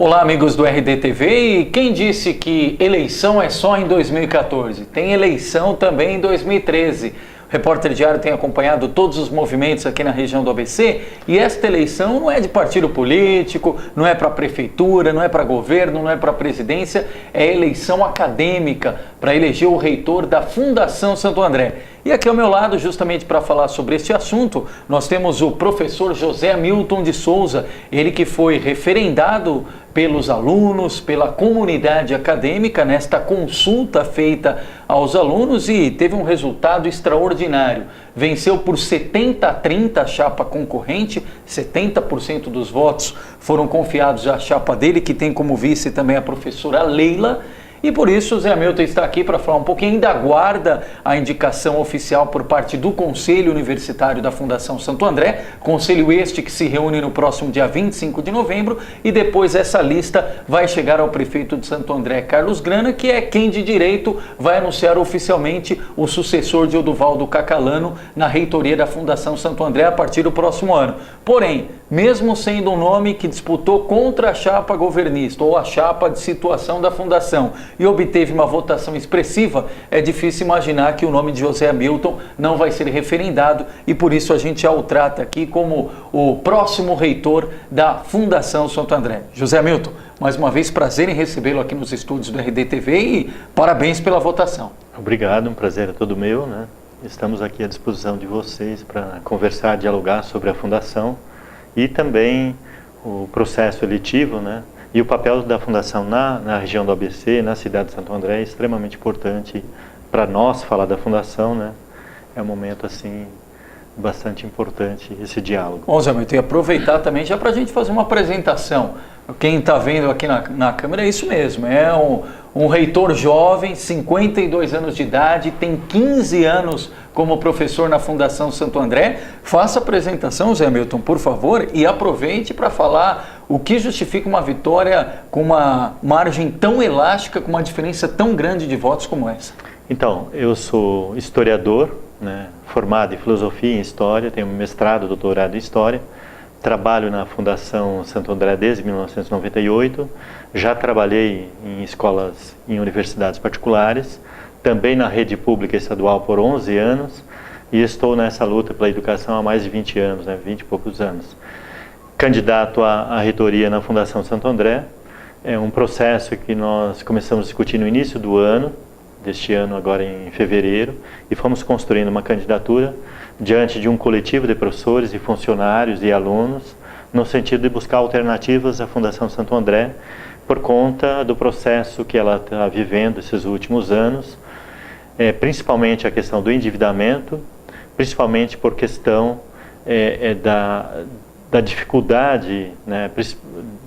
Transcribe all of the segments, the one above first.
Olá, amigos do RDTV. E quem disse que eleição é só em 2014? Tem eleição também em 2013. O Repórter Diário tem acompanhado todos os movimentos aqui na região do ABC e esta eleição não é de partido político, não é para prefeitura, não é para governo, não é para presidência, é eleição acadêmica para eleger o reitor da Fundação Santo André. E aqui ao meu lado, justamente para falar sobre este assunto, nós temos o professor José Hamilton de Souza, ele que foi referendado pelos alunos, pela comunidade acadêmica nesta consulta feita aos alunos e teve um resultado extraordinário. Venceu por 70-30 a chapa concorrente, 70% dos votos foram confiados à chapa dele, que tem como vice também a professora Leila. E por isso o Zé Hamilton está aqui para falar um pouquinho, ainda aguarda a indicação oficial por parte do Conselho Universitário da Fundação Santo André, conselho este que se reúne no próximo dia 25 de novembro, e depois essa lista vai chegar ao prefeito de Santo André, Carlos Grana, que é quem de direito vai anunciar oficialmente o sucessor de Oduvaldo Cacalano na reitoria da Fundação Santo André a partir do próximo ano. Porém, mesmo sendo um nome que disputou contra a chapa governista ou a chapa de situação da Fundação e obteve uma votação expressiva, é difícil imaginar que o nome de José Hamilton não vai ser referendado e por isso a gente já o trata aqui como o próximo reitor da Fundação Santo André. José Hamilton, mais uma vez prazer em recebê-lo aqui nos estúdios do RDTV e parabéns pela votação. Obrigado, um prazer é todo meu, né? Estamos aqui à disposição de vocês para conversar, dialogar sobre a Fundação e também o processo eletivo, né? E o papel da Fundação na região do ABC, na cidade de Santo André, é extremamente importante para nós falar da Fundação, né? É um momento, assim, bastante importante esse diálogo. Bom, Zé Hamilton, e aproveitar também já para a gente fazer uma apresentação. Quem está vendo aqui na câmera é isso mesmo, é um reitor jovem, 52 anos de idade, tem 15 anos como professor na Fundação Santo André. Faça a apresentação, Zé Hamilton, por favor, e aproveite para falar o que justifica uma vitória com uma margem tão elástica, com uma diferença tão grande de votos como essa. Então, eu sou historiador, né, formado em filosofia e em história, tenho mestrado, doutorado em história, trabalho na Fundação Santo André desde 1998, já trabalhei em escolas, em universidades particulares, também na rede pública estadual por 11 anos e estou nessa luta pela educação há mais de 20 anos, né, 20 e poucos anos. Candidato à reitoria na Fundação Santo André, é um processo que nós começamos a discutir no início do ano, deste ano agora em fevereiro, e fomos construindo uma candidatura diante de um coletivo de professores e funcionários e alunos, no sentido de buscar alternativas à Fundação Santo André, por conta do processo que ela está vivendo esses últimos anos, principalmente a questão do endividamento, principalmente por questão da dificuldade, né,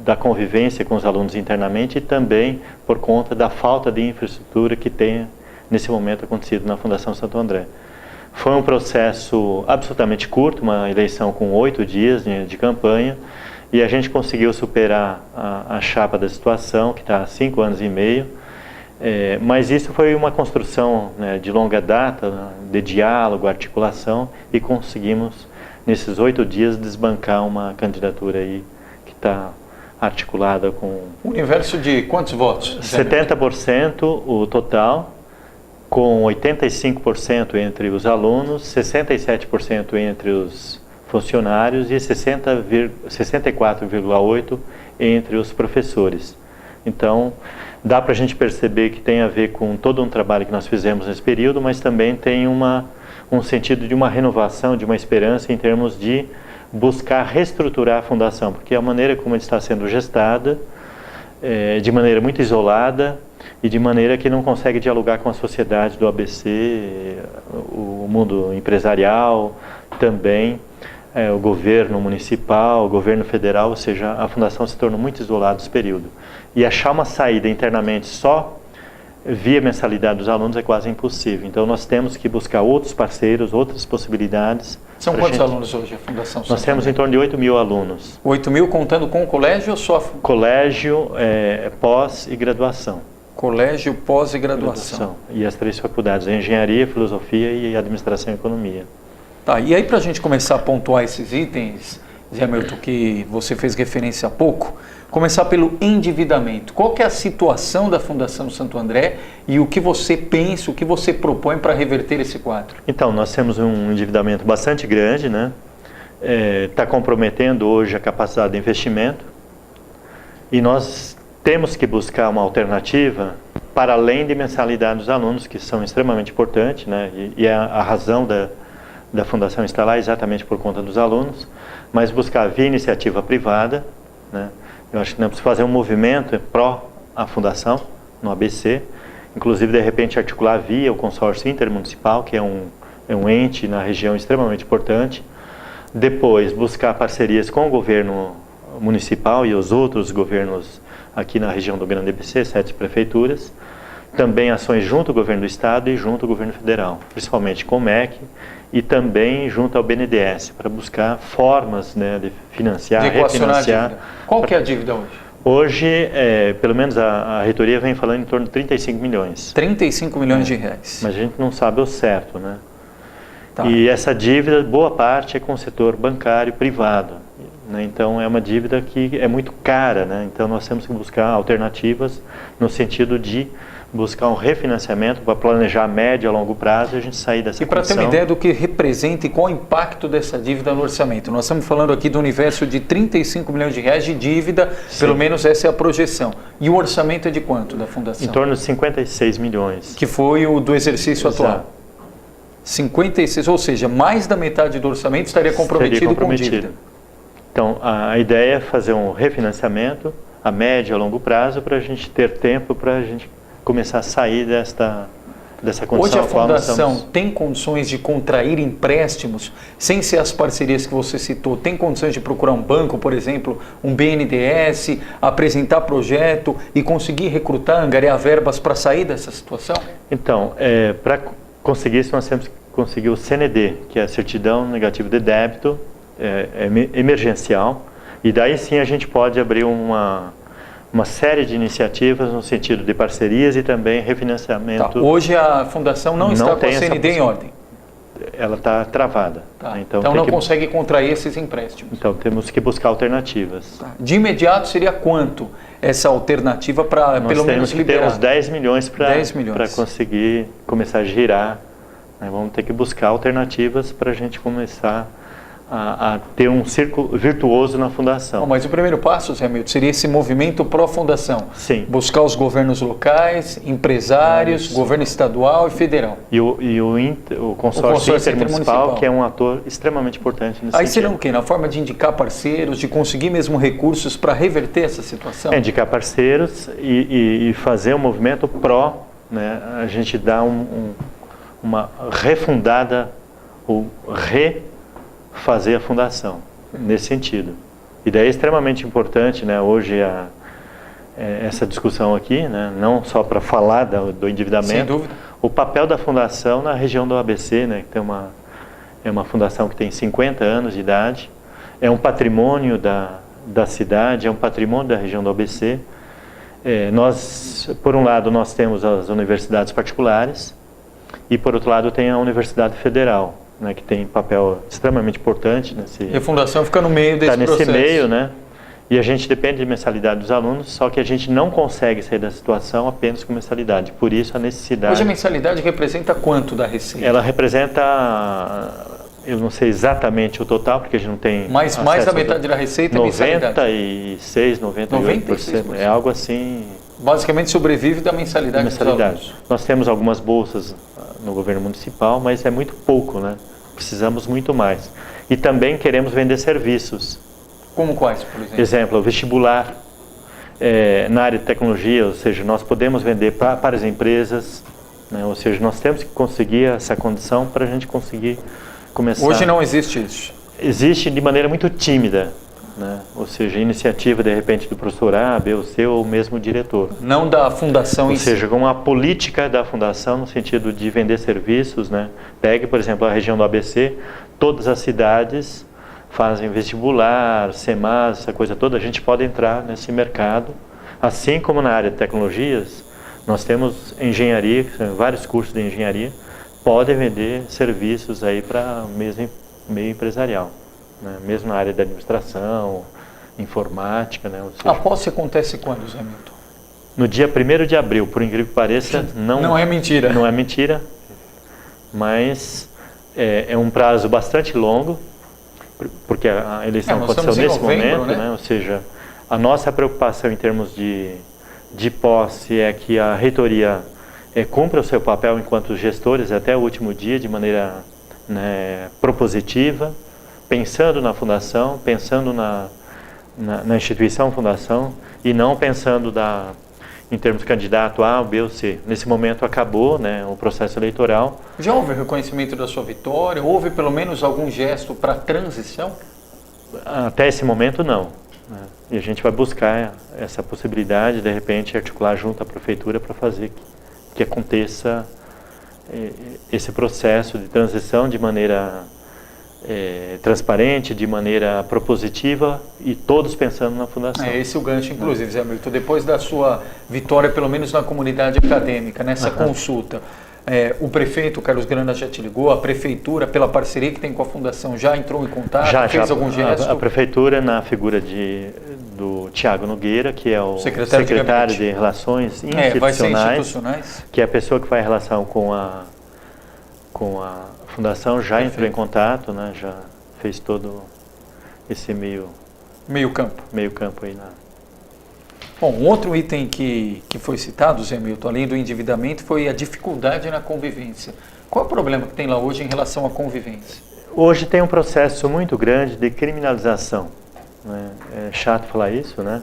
da convivência com os alunos internamente e também por conta da falta de infraestrutura que tem nesse momento acontecido na Fundação Santo André. Foi um processo absolutamente curto, uma eleição com 8 dias de campanha, e a gente conseguiu superar a chapa da situação, que está há 5 anos e meio, mas isso foi uma construção, né, de longa data, de diálogo, articulação, e conseguimos, nesses 8 dias, desbancar uma candidatura aí que está articulada com... Universo de quantos votos? 70% o total, com 85% entre os alunos, 67% entre os funcionários e 64,8% entre os professores. Então, dá para a gente perceber que tem a ver com todo um trabalho que nós fizemos nesse período, mas também tem um sentido de uma renovação, de uma esperança em termos de buscar reestruturar a Fundação, porque a maneira como está sendo gestada, de maneira muito isolada e de maneira que não consegue dialogar com a sociedade do ABC, o mundo empresarial, também o governo municipal, o governo federal, ou seja, a Fundação se tornou muito isolada nesse período. E achar uma saída internamente só via mensalidade dos alunos é quase impossível. Então nós temos que buscar outros parceiros, outras possibilidades. São quantos alunos hoje a Fundação? Nós temos em torno de 8 mil alunos. 8 mil contando com o colégio ou só? Colégio, pós e graduação. Colégio, pós e graduação. E as 3 faculdades, Engenharia, Filosofia e Administração e Economia. Tá, e aí para a gente começar a pontuar esses itens, Zé Hamilton, que você fez referência há pouco, começar pelo endividamento. Qual que é a situação da Fundação Santo André e o que você pensa, o que você propõe para reverter esse quadro? Então, nós temos um endividamento bastante grande, né? Está comprometendo hoje a capacidade de investimento e nós temos que buscar uma alternativa para além de mensalidade dos alunos, que são extremamente importantes, né? E a razão da Fundação estar lá é exatamente por conta dos alunos, mas buscar via iniciativa privada, né? Eu acho que nós precisamos fazer um movimento pró a Fundação, no ABC, inclusive de repente articular via o consórcio intermunicipal, que é um ente na região extremamente importante. Depois buscar parcerias com o governo municipal e os outros governos aqui na região do Grande ABC, 7 prefeituras. Também ações junto ao governo do estado e junto ao governo federal, principalmente com o MEC e também junto ao BNDES, para buscar formas, né, de financiar, de equacionar refinanciar. A dívida. Qual que é a dívida hoje? Hoje, pelo menos a reitoria vem falando em torno de 35 milhões. 35 milhões de reais. Mas a gente não sabe o certo, né? Tá. E essa dívida, boa parte é com o setor bancário privado, né? Então é uma dívida que é muito cara, né? Então nós temos que buscar alternativas no sentido de buscar um refinanciamento para planejar a médio e a longo prazo e a gente sair dessa E para ter uma ideia do que representa e qual o impacto dessa dívida no orçamento, nós estamos falando aqui do universo de 35 milhões de reais de dívida, Sim. Pelo menos essa é a projeção. E o orçamento é de quanto da Fundação? Em torno de 56 milhões. Que foi o do exercício Exato. atual. 56, ou seja, mais da metade do orçamento estaria comprometido com dívida. Então, a ideia é fazer um refinanciamento a médio e a longo prazo para a gente ter tempo para a gente começar a sair dessa condição. Hoje a Fundação estamos... tem condições de contrair empréstimos, sem ser as parcerias que você citou, tem condições de procurar um banco, por exemplo, um BNDES, apresentar projeto e conseguir recrutar, angariar verbas para sair dessa situação? Então, para conseguir isso nós temos que conseguir o CND, que é a Certidão Negativa de Débito, emergencial, e daí sim a gente pode abrir uma série de iniciativas no sentido de parcerias e também refinanciamento. Tá. Hoje a Fundação não está com a CND em ordem. Ela está travada. Tá. Né? Então não consegue contrair esses empréstimos. Então temos que buscar alternativas. Tá. De imediato seria quanto essa alternativa para pelo menos liberar? Nós temos que ter uns 10 milhões para 10 conseguir começar a girar. Né? Vamos ter que buscar alternativas para a gente começar a ter um círculo virtuoso na Fundação. Mas o primeiro passo, Zé Hamilton, seria esse movimento pró-Fundação. Sim. Buscar os governos locais, empresários, governo estadual e federal. E o consórcio intermunicipal, que é um ator extremamente importante nesse Aí sentido. seria o quê? Na forma de indicar parceiros, de conseguir mesmo recursos para reverter essa situação? Indicar parceiros e fazer um movimento pró, né? A gente dá uma refundada ou fazer a Fundação, nesse sentido. E daí é extremamente importante, né, hoje essa discussão aqui, né, não só para falar do endividamento, sem dúvida, o papel da Fundação na região do ABC, né, que é uma fundação que tem 50 anos de idade, é um patrimônio da cidade, é um patrimônio da região do ABC. Nós, por um lado, nós temos as universidades particulares e, por outro lado, tem a Universidade Federal, né, que tem papel extremamente importante e a Fundação fica no meio desse processo. Está nesse meio, né? E a gente depende de mensalidade dos alunos, só que a gente não consegue sair da situação apenas com mensalidade. Por isso a necessidade... Hoje a mensalidade representa quanto da receita? Ela representa, eu não sei exatamente o total, porque a gente não tem... Mas mais da metade da receita é mensalidade. 96%, 98%. É algo assim... Basicamente sobrevive da mensalidade dos alunos. Nós temos algumas bolsas no governo municipal, mas é muito pouco, né? Precisamos muito mais. E também queremos vender serviços. Como quais, por exemplo? Exemplo, vestibular na área de tecnologia, ou seja, nós podemos vender para as empresas, né? Ou seja, nós temos que conseguir essa condição para a gente conseguir começar... Hoje não existe isso? Existe de maneira muito tímida, né? Ou seja, iniciativa de repente do professor A, B ou C ou mesmo diretor. Não da Fundação em si. Ou seja, com uma política da Fundação no sentido de vender serviços, né? Pegue, por exemplo, a região do ABC, todas as cidades fazem vestibular, SEMAS, essa coisa toda, a gente pode entrar nesse mercado. Assim como na área de tecnologias, nós temos engenharia, vários cursos de engenharia, podem vender serviços aí para o meio empresarial. né? Mesmo na área da administração, informática. Né? Ou seja, A posse acontece quando, Zé Milton? no dia 1º de abril, por incrível que pareça, não é mentira. Não é mentira, mas é um prazo bastante longo, porque a eleição aconteceu nesse momento, né? Ou seja, a nossa preocupação em termos de posse é que a reitoria cumpra o seu papel enquanto gestores até o último dia, de maneira, né, propositiva, pensando na fundação, pensando na instituição fundação, e não pensando em termos de candidato A, B ou C. Nesse momento acabou, né, o processo eleitoral. Já houve reconhecimento da sua vitória? Houve pelo menos algum gesto para a transição? Até esse momento não. Né? E a gente vai buscar essa possibilidade, de repente, articular junto à prefeitura para fazer que aconteça esse processo de transição de maneira transparente, de maneira propositiva, e todos pensando na fundação. Esse é o gancho, inclusive, Zé Milton. Depois da sua vitória, pelo menos na comunidade acadêmica, nessa consulta, o prefeito Carlos Granda já te ligou, a prefeitura, pela parceria que tem com a fundação, já entrou em contato, fez algum gesto? A prefeitura, na figura do Tiago Nogueira, que é o secretário de Relações Institucionais, que é a pessoa que faz relação com a fundação, já entrou em contato, né, já fez todo esse meio campo aí Bom, um outro item que foi citado, Zé Milton, além do endividamento, foi a dificuldade na convivência. Qual é o problema que tem lá hoje em relação à convivência? Hoje tem um processo muito grande de criminalização, né? É chato falar isso, né?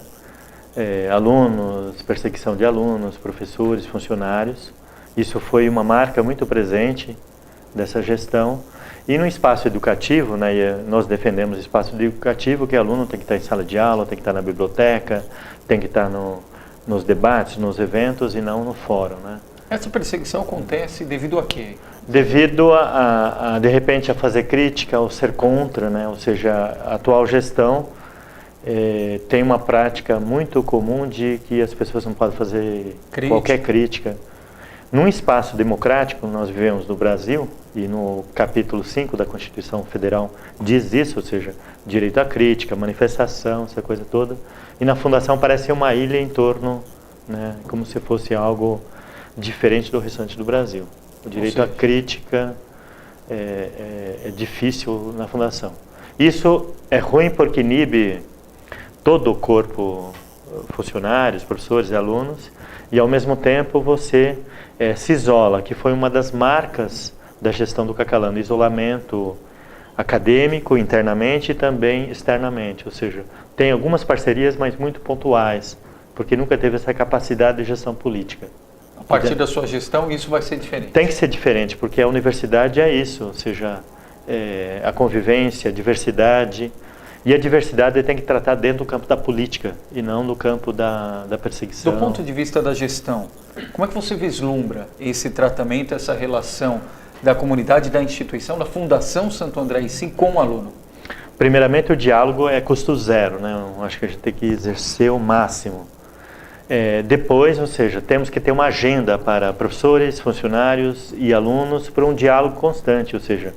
Alunos, perseguição de alunos, professores, funcionários. Isso foi uma marca muito presente dessa gestão. E no espaço educativo, né, nós defendemos o espaço educativo, que o aluno tem que estar em sala de aula, tem que estar na biblioteca, tem que estar nos debates, nos eventos, e não no fórum. Né? Essa perseguição acontece devido a quê? Devido de repente, a fazer crítica ou ser contra, né? Ou seja, a atual gestão tem uma prática muito comum de que as pessoas não podem fazer qualquer crítica. Num espaço democrático, nós vivemos no Brasil, e no capítulo 5 da Constituição Federal diz isso, ou seja, direito à crítica, manifestação, essa coisa toda. E na Fundação parece uma ilha em torno, né, como se fosse algo diferente do restante do Brasil. O direito à crítica é difícil na Fundação. Isso é ruim porque inibe todo o corpo, funcionários, professores e alunos, e ao mesmo tempo você se isola, que foi uma das marcas da gestão do Cacalano, isolamento acadêmico internamente e também externamente, ou seja, tem algumas parcerias, mas muito pontuais, porque nunca teve essa capacidade de gestão política. A partir da sua gestão, isso vai ser diferente? Tem que ser diferente, porque a universidade é isso, ou seja, a convivência, a diversidade, e a diversidade tem que tratar dentro do campo da política e não no campo da perseguição. Do ponto de vista da gestão, como é que você vislumbra esse tratamento, essa relação da comunidade, da instituição, da Fundação Santo André e sim com o aluno? Primeiramente, o diálogo é custo zero, né? Eu acho que a gente tem que exercer o máximo. Depois, ou seja, temos que ter uma agenda para professores, funcionários e alunos para um diálogo constante, ou seja,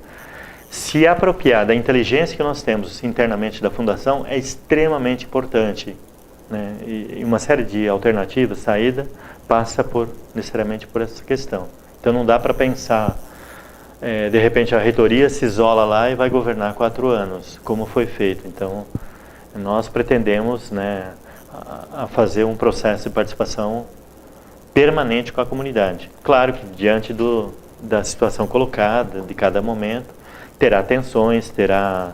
se apropriar da inteligência que nós temos internamente da Fundação é extremamente importante, né? E uma série de alternativas, saída, passa necessariamente por essa questão. Então não dá para pensar, de repente a reitoria se isola lá e vai governar 4 anos, como foi feito. Então nós pretendemos, né, a fazer um processo de participação permanente com a comunidade. Claro que diante da situação colocada, de cada momento, terá tensões, terá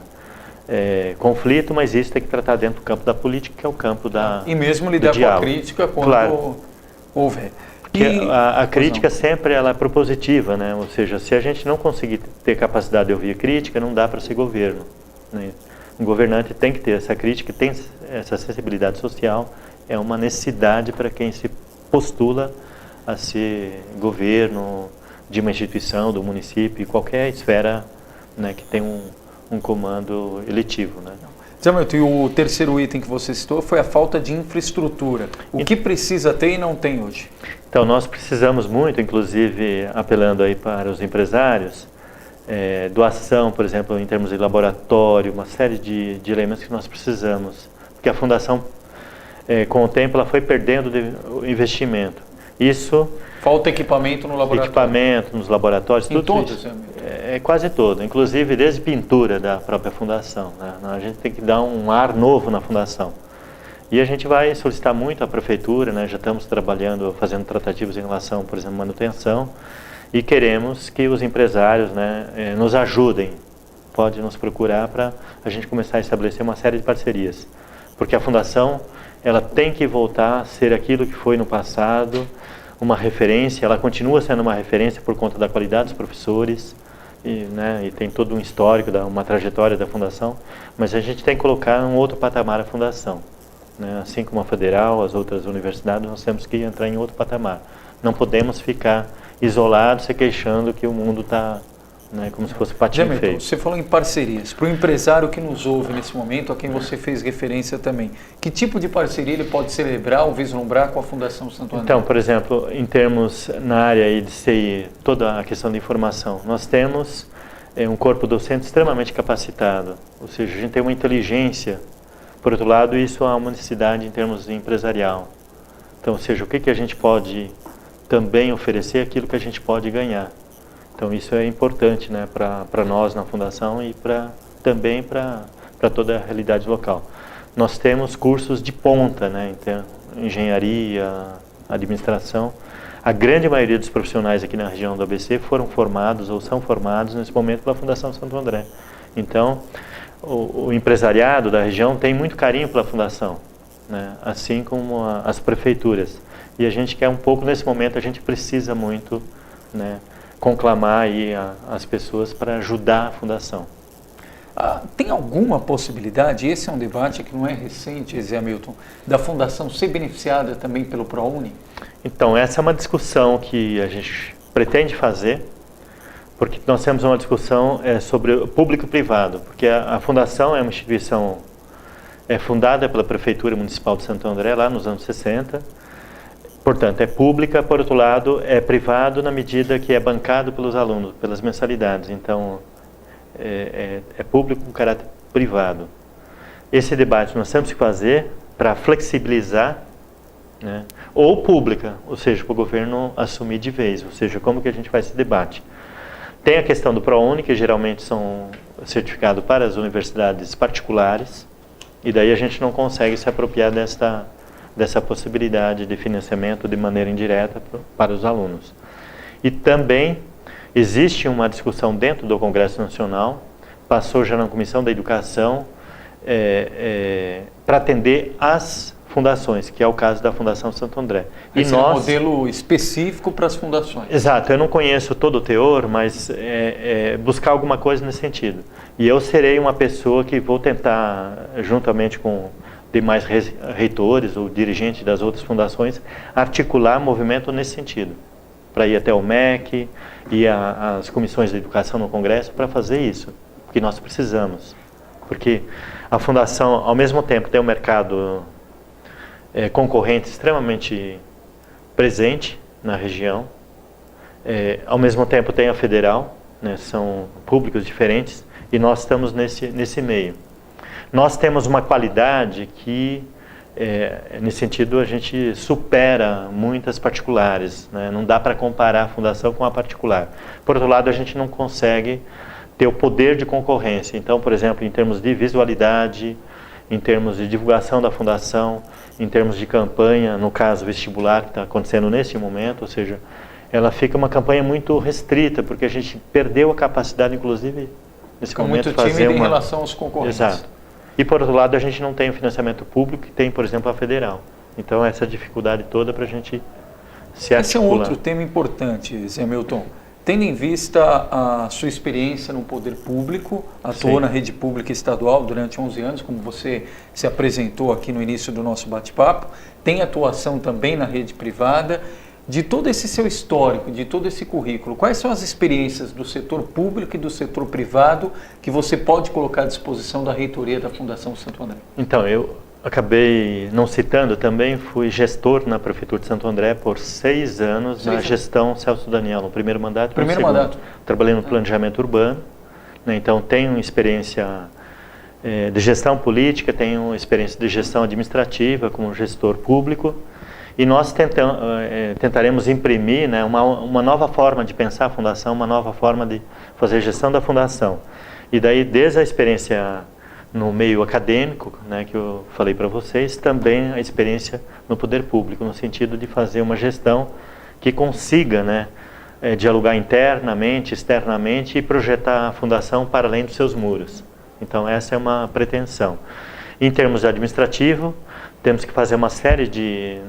conflito, mas isso tem que tratar dentro do campo da política, que é o campo e mesmo lidar com a crítica quando houver. Porque a crítica sempre ela é propositiva, né? Ou seja, se a gente não conseguir ter capacidade de ouvir a crítica, não dá para ser governo, né? Um governante tem que ter essa crítica, tem essa sensibilidade social, é uma necessidade para quem se postula a ser governo de uma instituição, do município, qualquer esfera, né, que tem um comando eletivo, né? Zé Milton, e o terceiro item que você citou foi a falta de infraestrutura. O que precisa ter e não tem hoje? Então, nós precisamos muito, inclusive apelando aí para os empresários, doação, por exemplo, em termos de laboratório, uma série de elementos que nós precisamos. Porque a fundação, com o tempo, ela foi perdendo o investimento. Isso... Falta equipamento no laboratório. Equipamento nos laboratórios. Em tudo todos? Isso, quase todo. Inclusive desde pintura da própria fundação, né? A gente tem que dar um ar novo na fundação. E a gente vai solicitar muito à prefeitura, né? Já estamos trabalhando, fazendo tratativas em relação, por exemplo, manutenção. E queremos que os empresários, né, nos ajudem. Pode nos procurar para a gente começar a estabelecer uma série de parcerias. Porque a fundação, ela tem que voltar a ser aquilo que foi no passado, uma referência. Ela continua sendo uma referência por conta da qualidade dos professores, e tem todo um histórico, uma trajetória da fundação, mas a gente tem que colocar um outro patamar a fundação. Né? Assim como a Federal, as outras universidades, nós temos que entrar em outro patamar. Não podemos ficar isolados, se queixando que o mundo está, né, como se fosse patinho feio. Você falou em parcerias. Para o empresário que nos ouve nesse momento, a quem você fez referência também, que tipo de parceria ele pode celebrar ou vislumbrar com a Fundação Santo André? Então, por exemplo, em termos na área de CI, toda a questão de informação, nós temos um corpo docente extremamente capacitado, ou seja, a gente tem uma inteligência. Por outro lado, isso há uma necessidade em termos de empresarial. Então, ou seja, o que a gente pode também oferecer, aquilo que a gente pode ganhar. Então isso é importante, né, para nós na Fundação e também para toda a realidade local. Nós temos cursos de ponta, né, engenharia, administração. A grande maioria dos profissionais aqui na região do ABC foram formados ou são formados nesse momento pela Fundação Santo André. Então, o empresariado da região tem muito carinho pela Fundação, né, assim como as prefeituras. E a gente quer um pouco, nesse momento, a gente precisa muito, né, conclamar aí as pessoas para ajudar a Fundação. Tem alguma possibilidade, esse é um debate que não é recente, Zé Hamilton, da Fundação ser beneficiada também pelo ProUni? Então, essa é uma discussão que a gente pretende fazer, porque nós temos uma discussão sobre o público e privado, porque a Fundação é uma instituição fundada pela Prefeitura Municipal de Santo André, lá nos anos 60, portanto, é pública, por outro lado, é privado na medida que é bancado pelos alunos, pelas mensalidades. Então, é público com caráter privado. Esse debate nós temos que fazer para flexibilizar, né, ou pública, ou seja, para o governo assumir de vez, ou seja, como que a gente faz esse debate. Tem a questão do ProUni, que geralmente são certificados para as universidades particulares, e daí a gente não consegue se apropriar dessa possibilidade de financiamento de maneira indireta para os alunos. E também existe uma discussão dentro do Congresso Nacional, passou já na Comissão da Educação, para atender as fundações, que é o caso da Fundação Santo André. Esse é um modelo específico para as fundações. Exato, eu não conheço todo o teor, mas buscar alguma coisa nesse sentido. E eu serei uma pessoa que vou tentar, juntamente com demais reitores ou dirigentes das outras fundações, articular movimento nesse sentido, para ir até o MEC e as comissões de educação no Congresso para fazer isso, porque nós precisamos. Porque a Fundação, ao mesmo tempo, tem um mercado concorrente extremamente presente na região, ao mesmo tempo tem a Federal, né, são públicos diferentes, e nós estamos nesse meio. Nós temos uma qualidade que, nesse sentido, a gente supera muitas particulares, né? Não dá para comparar a fundação com a particular. Por outro lado, a gente não consegue ter o poder de concorrência. Então, por exemplo, em termos de visualidade, em termos de divulgação da fundação, em termos de campanha, no caso vestibular que está acontecendo nesse momento, ou seja, ela fica uma campanha muito restrita, porque a gente perdeu a capacidade, inclusive, nesse momento, de fazer muito tímido em relação aos concorrentes. Exato. E, por outro lado, a gente não tem o financiamento público que tem, por exemplo, a Federal. Então, essa dificuldade toda para a gente se articular. Esse é um outro tema importante, Zé Hamilton. Tendo em vista a sua experiência no poder público, atuou na rede pública estadual durante 11 anos, como você se apresentou aqui no início do nosso bate-papo, tem atuação também na rede privada. De todo esse seu histórico, de todo esse currículo, quais são as experiências do setor público e do setor privado que você pode colocar à disposição da reitoria da Fundação Santo André? Então, eu Acabei não citando também, fui gestor na Prefeitura de Santo André por 6 anos na gestão Celso Daniel, no primeiro mandato. Primeiro mandato. Trabalhei no planejamento urbano, né, então tenho experiência de gestão política, tenho experiência de gestão administrativa como gestor público, e nós tentaremos imprimir, né, uma nova forma de pensar a fundação, uma nova forma de fazer gestão da fundação. E daí, desde a experiência no meio acadêmico, né, que eu falei para vocês, também a experiência no poder público, no sentido de fazer uma gestão que consiga, né, dialogar internamente, externamente e projetar a fundação para além dos seus muros. Então essa é uma pretensão. Em termos administrativo, temos que fazer uma série de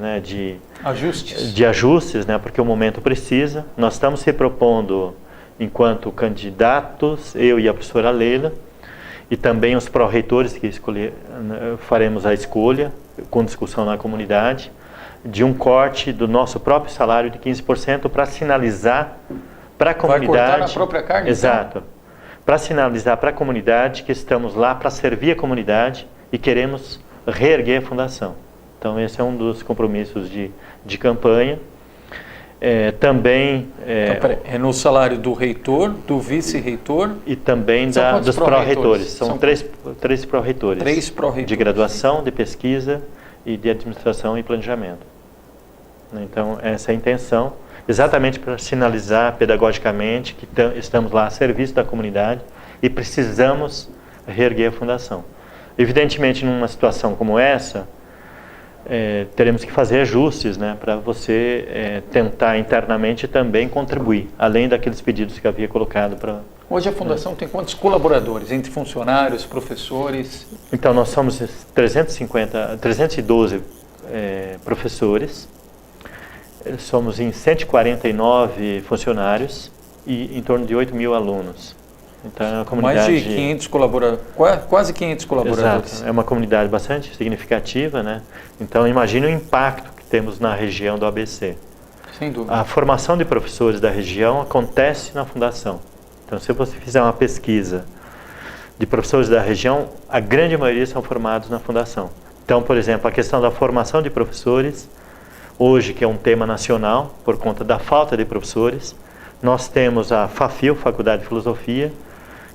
ajustes, né, porque o momento precisa. Nós estamos se propondo, enquanto candidatos, eu e a professora Leila, e também os pró-reitores que faremos a escolha, com discussão na comunidade, de um corte do nosso próprio salário de 15% para sinalizar para a comunidade... Vai cortar na própria carne? Exato. Então? Para sinalizar para a comunidade que estamos lá para servir a comunidade e queremos reerguer a fundação. Então esse é um dos compromissos de campanha. Também é no salário do reitor, do vice-reitor e também dos pró-reitores. São três pró-reitores. 3 pró-reitores. De graduação, de pesquisa e de administração e planejamento. Então essa é a intenção, exatamente para sinalizar pedagogicamente que estamos lá a serviço da comunidade e precisamos reerguer a fundação. Evidentemente, numa situação como essa, teremos que fazer ajustes, né, para você tentar internamente também contribuir, além daqueles pedidos que havia colocado para... Hoje a Fundação tem quantos colaboradores, entre funcionários, professores? Então, nós somos 312 professores, somos em 149 funcionários e em torno de 8 mil alunos. Então, a comunidade... Mais de 500 colaboradores, quase 500 colaboradores. Exato, é uma comunidade bastante significativa, né? Então, imagine o impacto que temos na região do ABC. Sem dúvida. A formação de professores da região acontece na Fundação. Então, se você fizer uma pesquisa de professores da região, a grande maioria são formados na Fundação. Então, por exemplo, a questão da formação de professores, hoje, que é um tema nacional, por conta da falta de professores, nós temos a FAFIL, Faculdade de Filosofia,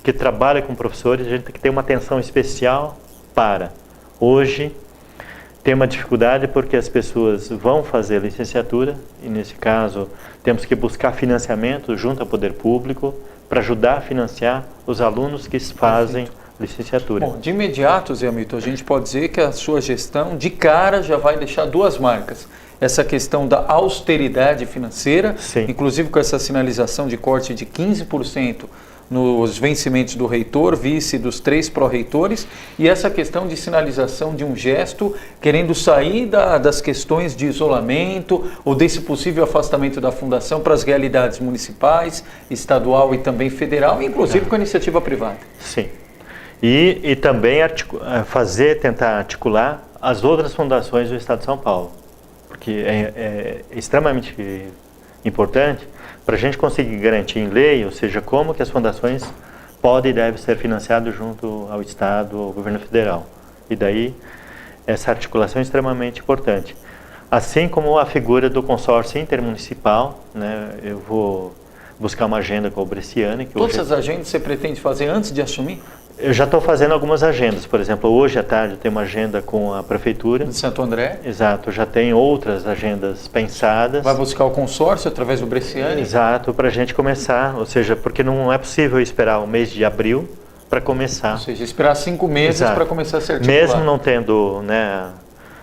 que trabalha com professores. A gente tem que ter uma atenção especial para. Hoje, tem uma dificuldade porque as pessoas vão fazer licenciatura, e nesse caso, temos que buscar financiamento junto ao poder público para ajudar a financiar os alunos que fazem licenciatura. Bom, de imediato, Zé Hamilton, a gente pode dizer que a sua gestão, de cara, já vai deixar 2 marcas. Essa questão da austeridade financeira, sim, inclusive com essa sinalização de corte de 15% nos vencimentos do reitor, vice dos 3 pró-reitores, e essa questão de sinalização de um gesto querendo sair das questões de isolamento ou desse possível afastamento da fundação para as realidades municipais, estadual e também federal, inclusive com a iniciativa privada. Sim. E também tentar articular as outras fundações do Estado de São Paulo, porque é extremamente importante para a gente conseguir garantir em lei, ou seja, como que as fundações podem e devem ser financiadas junto ao Estado, ao governo federal. E daí, essa articulação é extremamente importante. Assim como a figura do consórcio intermunicipal, né, eu vou buscar uma agenda com o Bresciani. Todas as agendas você pretende fazer antes de assumir? Eu já estou fazendo algumas agendas. Por exemplo, hoje à tarde eu tenho uma agenda com a Prefeitura. De Santo André? Exato, já tem outras agendas pensadas. Vai buscar o consórcio através do Bresciani? Exato, para a gente começar, ou seja, porque não é possível esperar o mês de abril para começar. Ou seja, esperar 5 meses para começar a ser articulado. Mesmo não tendo, né,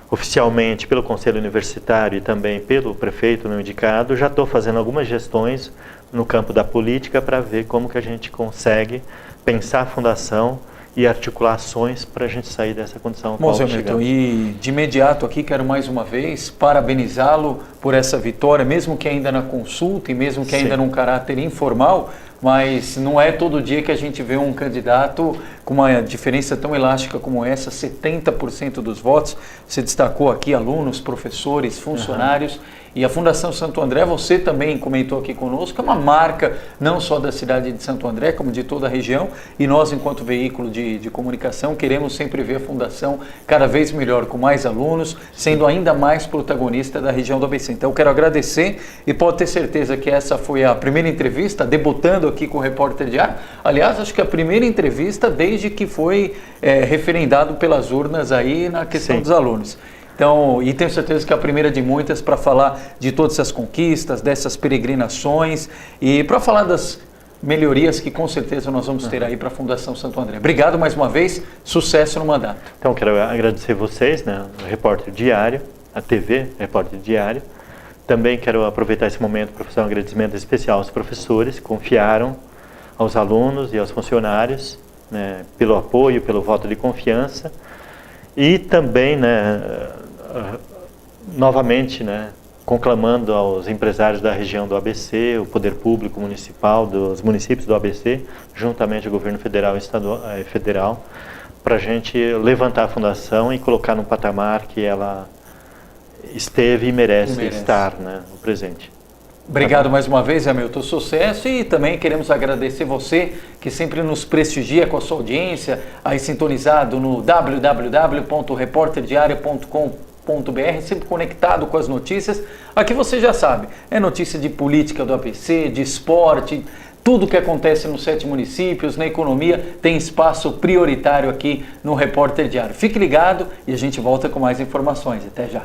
oficialmente pelo Conselho Universitário e também pelo prefeito não indicado, já estou fazendo algumas gestões no campo da política para ver como que a gente consegue pensar a fundação e articular ações para a gente sair dessa condição. Bom, Zé Hamilton, e de imediato aqui quero mais uma vez parabenizá-lo por essa vitória, mesmo que ainda na consulta e mesmo que ainda num caráter informal, mas não é todo dia que a gente vê um candidato com uma diferença tão elástica como essa, 70% dos votos. Você destacou aqui alunos, professores, funcionários, E a Fundação Santo André, você também comentou aqui conosco, é uma marca não só da cidade de Santo André, como de toda a região, e nós, enquanto veículo de comunicação, queremos sempre ver a Fundação cada vez melhor, com mais alunos, sendo ainda mais protagonista da região do ABC. Então eu quero agradecer e pode ter certeza que essa foi a primeira entrevista, debutando aqui com o Repórter Diário. Aliás, acho que a primeira entrevista desde que foi referendado pelas urnas aí na questão dos alunos. Então, e tenho certeza que é a primeira de muitas para falar de todas essas conquistas, dessas peregrinações e para falar das melhorias que com certeza nós vamos ter aí para a Fundação Santo André. Obrigado mais uma vez, sucesso no mandato. Então, quero agradecer vocês, né, o Repórter Diário, a TV Repórter Diário. Também quero aproveitar esse momento para fazer um agradecimento especial aos professores que confiaram, aos alunos e aos funcionários, né, pelo apoio, pelo voto de confiança. E também, né, novamente, né, conclamando aos empresários da região do ABC, o poder público municipal dos municípios do ABC, juntamente ao governo federal e federal, para a gente levantar a fundação e colocar no patamar que ela esteve e merece estar, né, no presente. Obrigado mais uma vez, Hamilton, sucesso, e também queremos agradecer você que sempre nos prestigia com a sua audiência, aí sintonizado no www.reporterdiario.com.br, sempre conectado com as notícias. Aqui você já sabe, é notícia de política do ABC, de esporte, tudo que acontece nos 7 municípios, na economia, tem espaço prioritário aqui no Repórter Diário. Fique ligado e a gente volta com mais informações. Até já.